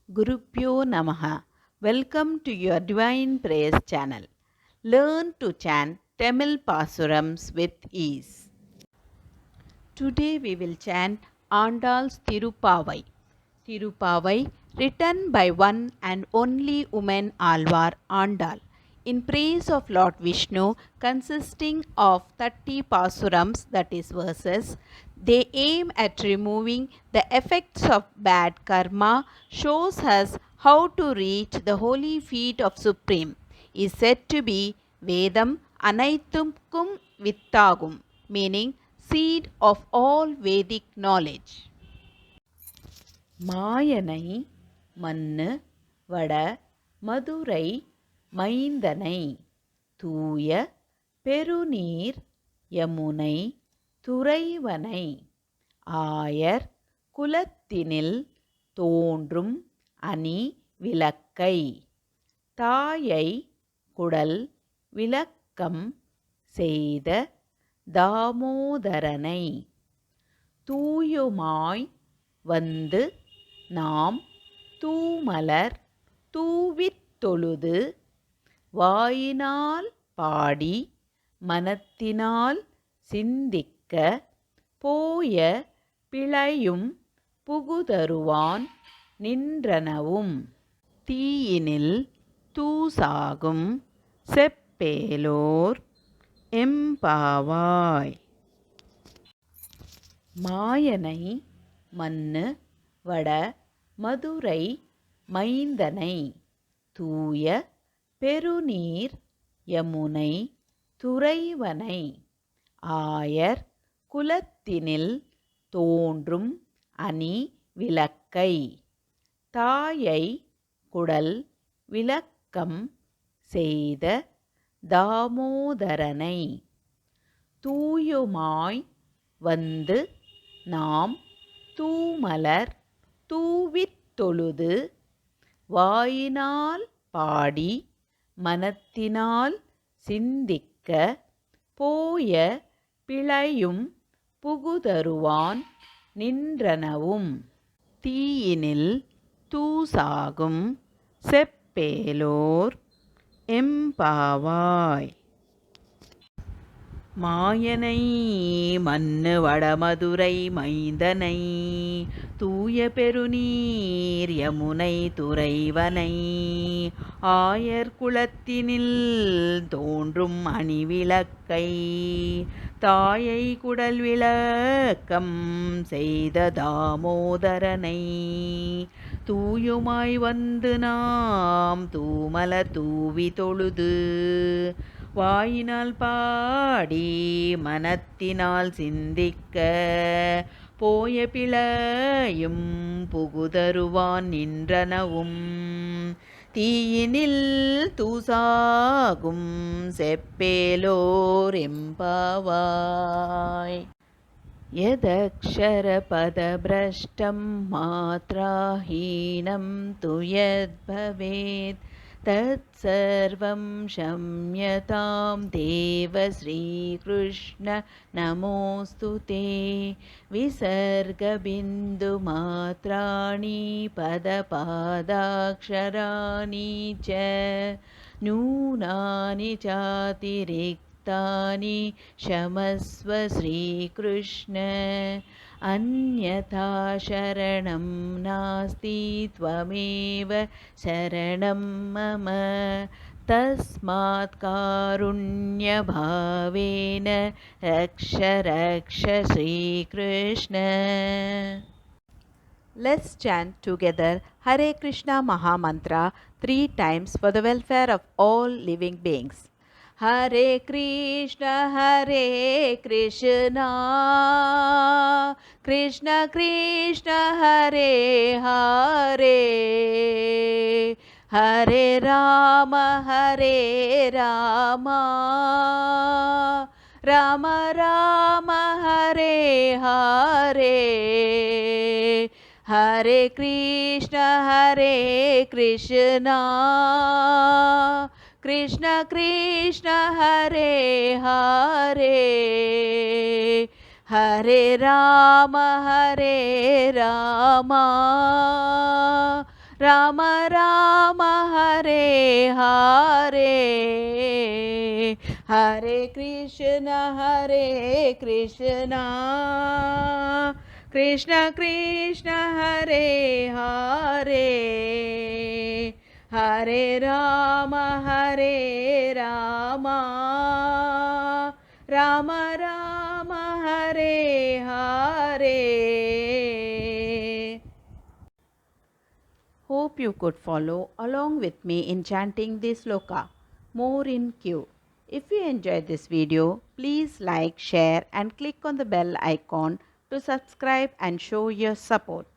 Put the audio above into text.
Gurupyo Namaha. Welcome to your Divine Prayers channel. Learn to chant Tamil Pasurams with ease. Today we will chant Andal's Tirupavai. Tirupavai, written by one and only woman Alvar Andal, in praise of Lord Vishnu, consisting of 30 pasurams, that is verses. They aim at removing the effects of bad karma, shows us how to reach the holy feet of Supreme, is said to be Vedam Anaithumkum Vittagum, meaning seed of all Vedic knowledge. மாயனை மன்னு வட மதுரை மைந்தனை தூய பெருநீர் யமுனை துறைவனை ஆயர் குலத்தினில் தோன்றும் அணி விளக்கை தாயை குடல் விளக்கம் செய்த தாமோதரனை தூயுமாய் வந்து நாம் தூமலர் தூவித் தொழுது வாயினால் பாடி மனத்தினால் சிந்திக்க போய பிழையும் புகுதருவான் நின்றனவும் தீயினில் தூசாகும் செப்பேலோர் எம்பாவாய். மாயனை மன்னு வட மதுரை மைந்தனை தூய பெருநீர் யமுனை துறைவனை ஆயர் குலத்தினில் தோன்றும் அணி விளக்கை தாயை குடல் விளக்கம் செய்த தாமோதரனை தூயுமாய் வந்து நாம் தூமலர் தூவித் தொழுது வாயினால் பாடி மனத்தினால் சிந்திக்க போய பிழையும் புகுதருவான் நின்றனவும் தீயினில் தூசாகும் செப்பேலோர் எம்பாவாய். மாயனை மன்னு வடமதுரை மைந்தனை தூய பெருநீர் யமுனை துறைவனை ஆயர் குலத்தினில் தோன்றும் அணிவிளக்கை தாயை குடல் விளக்கம் செய்த தாமோதரனை தூயுமாய் வந்து நாம் தூமலர் தூவி தொழுது வாயினால் பாடி மனத்தினால் சிந்திக்க போய பிழையும் புகுதருவான் நின்றனவும் தீயினில் தூசாகும் செப்பேலோர் எம்பாவாய். यदक्षरपदभ्रष्टं मात्राहीनं तु यद्भवेत् तत्सर्वं क्षम्यतां देव श्रीकृष्ण नमोऽस्तु ते. विसर्गबिन्दुमात्राणि पदपादाक्षराणि च न्यूनानि चातिरिक्तानि क्षमस्व श्रीकृष्ण. अन्यथा शरणं नास्ति त्वमेव शरणं मम तस्मात् कारुण्यभावेन रक्ष रक्ष Shrikrishna. Let's chant together Hare Krishna Mahamantra 3 times for the welfare of all living beings. Hare Krishna Krishna Krishna Hare Hare Hare Rama Rama Rama Hare Hare Hare Krishna Krishna Krishna Hare Hare Hare Rama Rama Rama Hare Hare, Hare Krishna Krishna Krishna Hare Hare, Hare Rama Rama Rama Hare Hare. Hope you could follow along with me in chanting this sloka. More in queue. If you enjoyed this video, please like, share and click on the bell icon to subscribe and show your support.